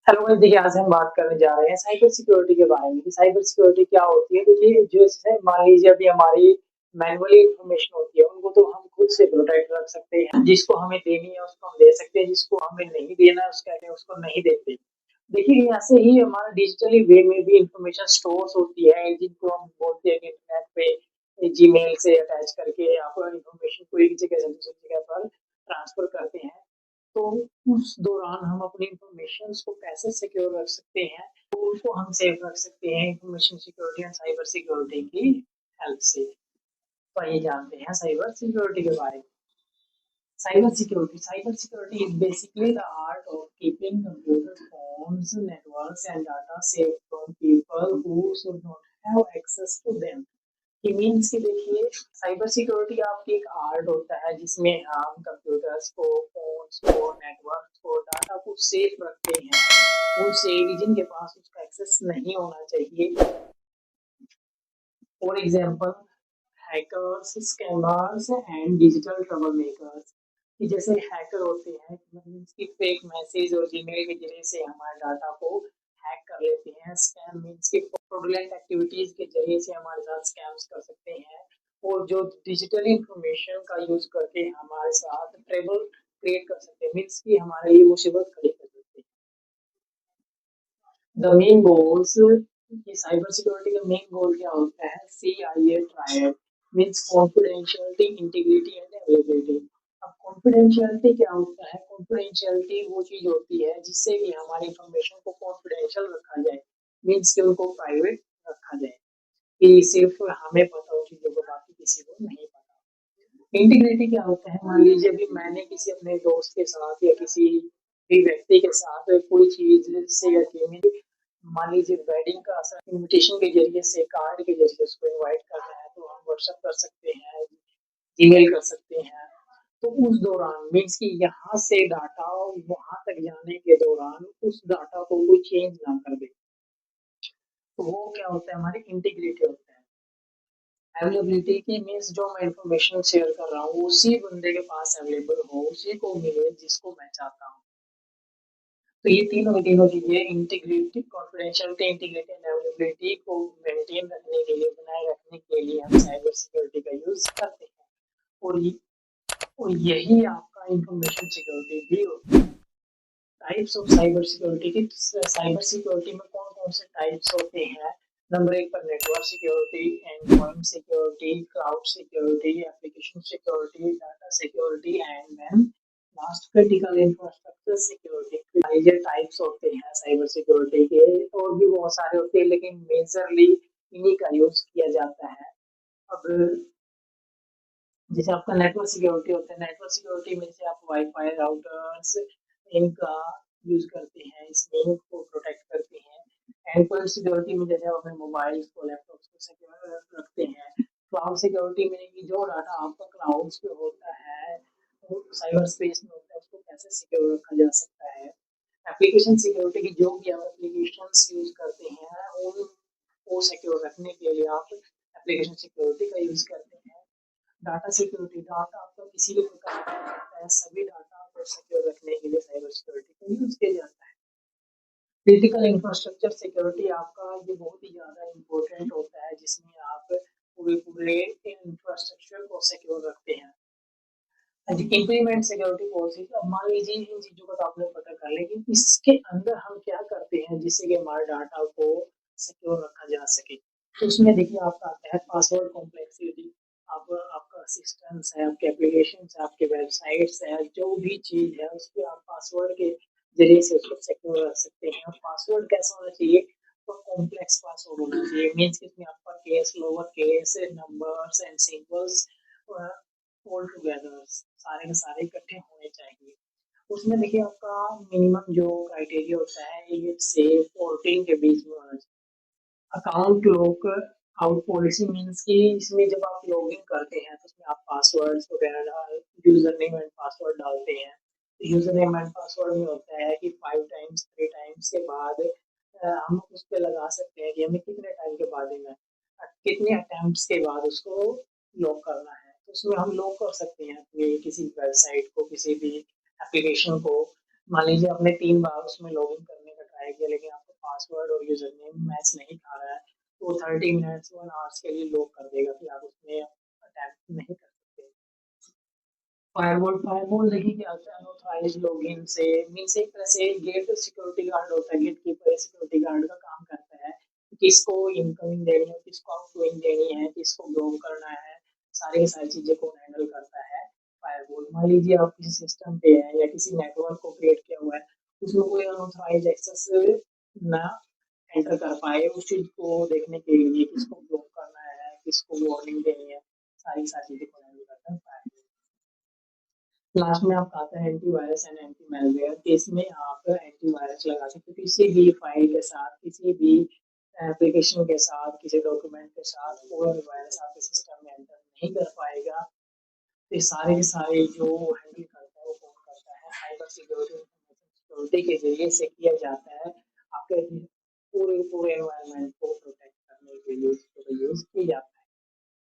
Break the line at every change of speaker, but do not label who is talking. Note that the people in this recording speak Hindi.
हेलो गाइस, देखिए आज हम बात करने जा रहे हैं साइबर सिक्योरिटी के बारे में कि साइबर सिक्योरिटी क्या होती है। देखिए जैसे मान लीजिए अभी हमारी मैनुअली इंफॉर्मेशन होती है उनको तो हम खुद से प्रोटेक्ट रख सकते हैं। जिसको हमें देनी है उसको हम दे सकते हैं, जिसको हमें नहीं देना है उसको नहीं देते। देखिए ऐसे ही हमारा डिजिटली वे में भी इंफॉर्मेशन स्टोर होती है, जिनको हम बोलते हैं कि इंटरनेट पे जीमेल से अटैच करके आप इंफॉर्मेशन को एक जगह से दूसरी जगह पर ट्रांसफर करते हैं। तो उस दौरान हम अपनी इंफॉर्मेशंस को कैसे सिक्योर रख सकते हैं, तो उसको हम सेव रख सकते हैं information security and cyber security की हेल्प से। तो आइए जानते हैं साइबर सिक्योरिटी के बारे में। Cyber security is basically the art of keeping computer phones networks and data safe from people who should not have access to them. ये मीन्स कि देखिए साइबर सिक्योरिटी आपकी एक आर्ट होता है जिसमें हम कंप्यूटर्स को, फोन्स को, नेटवर्क को, डाटा को सेफ रखते हैं उनसे जिनके पास उसका एक्सेस नहीं होना चाहिए। For example hackers, scammers and digital trouble makers. कि जैसे हैकर होते हैं मीन्स की फेक मैसेज और जीमेल के जरिए से हमारे डाटा को हैक कर लेते हैं। स्कैम मीन्स की फ्रॉडुलेंट एक्टिविटीज के जरिए से हमारे साथ स्कैम्स कर सकते हैं। और जो डिजिटल इंफॉर्मेशन का यूज करके हमारे साथ ट्रेबल क्रिएट कर सकते हैं, मीन्स की हमारे लिए मुसीबत खड़ी कर सकते हैं। द मेन गोल्स, ये साइबर सिक्योरिटी का मेन गोल क्या होता है? CIA triad means confidentiality, integrity and availability. अब कॉन्फिडेंशियलिटी क्या होता है? कॉन्फिडेंशियलिटी वो चीज होती है जिससे कि हमारी इंफॉर्मेशन को कॉन्फिडेंशियल रखा जाए, मींस कि उनको प्राइवेट रखा जाए कि सिर्फ हमें पता हो चीजों को, बाकी किसी को नहीं पता। इंटीग्रिटी क्या होता है? मान लीजिए अभी मैंने किसी अपने दोस्त के साथ या किसी भी व्यक्ति के साथ कोई चीज शेयर की, मान लीजिए वेडिंग का इनविटेशन के जरिए से, कार्ड के जरिए उसको इनवाइट करना है तो हम व्हाट्सएप कर सकते हैं, ईमेल कर सकते हैं। तो उस दौरान मीन्स कि यहाँ से डाटा वहां तक जाने के दौरान उस डाटा को कोई चेंज ना कर दे, तो वो क्या होता है? हमारी इंटीग्रिटी होता है। अवेलेबिलिटी की मीन्स जो मैं इंफॉर्मेशन शेयर कर रहा हूँ उसी बंदे के पास अवेलेबल हो, उसी को मिले जिसको मैं चाहता हूँ। तो ये तीनों चीजें integrity, confidentiality, integrity and availability को मेंटेन रखने के लिए, बनाए रखने के लिए हम साइबर सिक्योरिटी का यूज करते हैं। और यही आपका इंफॉर्मेशन सिक्योरिटी भी होता है। टाइप्स ऑफ साइबर सिक्योरिटी की, साइबर सिक्योरिटी में कौन कौन से टाइप्स होते हैं? नंबर एक पर network security, end point security, cloud security, application security, data security and then last critical infrastructure security. ये टाइप्स होते हैं साइबर सिक्योरिटी के। और भी बहुत सारे होते हैं लेकिन मेजरली इन्हीं का यूज किया जाता है। अब जैसे आपका नेटवर्क सिक्योरिटी होता है, नेटवर्क सिक्योरिटी में से आप वाईफाई राउटर्स इनका यूज करते हैं, इसमें को प्रोटेक्ट करते हैं। एंड पॉइंट सिक्योरिटी में जैसे आप अपने मोबाइल को, लैपटॉप को सिक्योर रखते हैं। क्लाउड सिक्योरिटी में कि जो डाटा आपका क्लाउड पे होता है, वो साइबर स्पेस में होता है, उसको कैसे सिक्योर रखा जा सकता है। एप्लीकेशन सिक्योरिटी की जो भी आप एप्लीकेशन यूज करते हैं उनको सिक्योर रखने के लिए आप एप्लीकेशन सिक्योरिटी का यूज करते हैं। डाटा सिक्योरिटी, डाटा आपका किसी भी प्रकार का रहता है, सभी डाटा को सिक्योर रखने के लिए साइबर सिक्योरिटी का यूज किया जाता है। क्रिटिकल इंफ्रास्ट्रक्चर सिक्योरिटी आपका ये बहुत ही ज़्यादा इम्पोर्टेंट होता है, जिसमें आप पूरे पूरे इंफ्रास्ट्रक्चर को सिक्योर रखते हैं। इम्प्लीमेंट सिक्योरिटी पॉलिसीज, अब मान लीजिए इन चीज़ों का तो आपने पता कर लिया, लेकिन इसके अंदर हम क्या करते हैं जिससे कि हमारे डाटा को सिक्योर रखा जा सके। तो उसमें देखिए आपका आता है पासवर्ड कॉम्प्लेक्सिटी। आप आपका सिस्टम्स है, आपके एप्लीकेशन है, आपके वेबसाइट्स है, जो भी चीज़ है उस पर आप पासवर्ड के जरिए से उसको सिक्योर रख सकते हैं। और पासवर्ड कैसा होना चाहिए? तो कॉम्प्लेक्स पासवर्ड होना चाहिए, मीन्स इसमें upper case, lower case, numbers and symbols all together, सारे के सारे इकट्ठे होने चाहिए। उसमें देखिए आपका मिनिमम जो क्राइटेरिया होता है ये से 14 के बीच में होना चाहिए। Account lock out policy means कि इसमें जब आप लॉगिन करते हैं तो उसमें आप पासवर्ड्स वगैरह यूजर नेम एंड पासवर्ड डालते हैं। यूजर नेम एंड पासवर्ड में होता है कि 5 टाइम्स 3 टाइम्स के बाद हम उस पर लगा सकते हैं कि हमें कितने टाइम के बाद में कितने अटेम्प्ट्स के बाद उसको लॉक करना है। तो उसमें हम लॉक कर सकते हैं अपनी किसी वेबसाइट को, किसी भी एप्लीकेशन को। मान लीजिए आपने 3 बार उसमें लॉगिन करने का ट्राई और यूजर नेम मैच नहीं खा रहा है तो 30 मिनट्स 1 आवर्स के लिए लॉक कर देगा, फिर आप उसमें अटैम्प्ट नहीं कर सकते। फायरवॉल देखिए क्या होता है, अनऑथराइज लॉगिन से मीन्स एक तरह से गेट सिक्योरिटी गार्ड होता है, गेट कीपर सिक्योरिटी गार्ड का काम करता है, किसको इनकमिंग देनी है, किसको आउटगोइंग देनी है, किसको ब्लॉक करना है, सारी की सारी चीजें को हैंडल करता है फायरवॉल। मान लीजिए आप किसी सिस्टम पे हैं या किसी नेटवर्क को क्रिएट किया हुआ है, उसमें कोई अनऑथराइज एक्सेस ना एंटर कर पाए, उस चीज को देखने के लिए किसको ब्लॉक करना है, किसको वार्निंग देनी है, सारी सारी चीजें को हैंडल करता है फायरवॉल। लास्ट में आपका आता है एंटीवायरस एंड एंटी मैलवेयर। इसमें आप एंटीवायरस लगा सकते हो किसी भी फाइल के साथ, किसी भी एप्लीकेशन के साथ, किसी डॉक्यूमेंट के साथ कोई भी वायरस आपके सिस्टम में एंटर नहीं कर पाएगा। तो ये सारे के सारे जो हैंडल करता है वो कौन करता है, साइबर सिक्योरिटी इंफॉर्मेशन सिक्योरिटी के जरिए से किया जाता है। आपके पूरे पूरे एनवायरनमेंट को प्रोटेक्ट करने के लिए इसको यूज किया जाता है।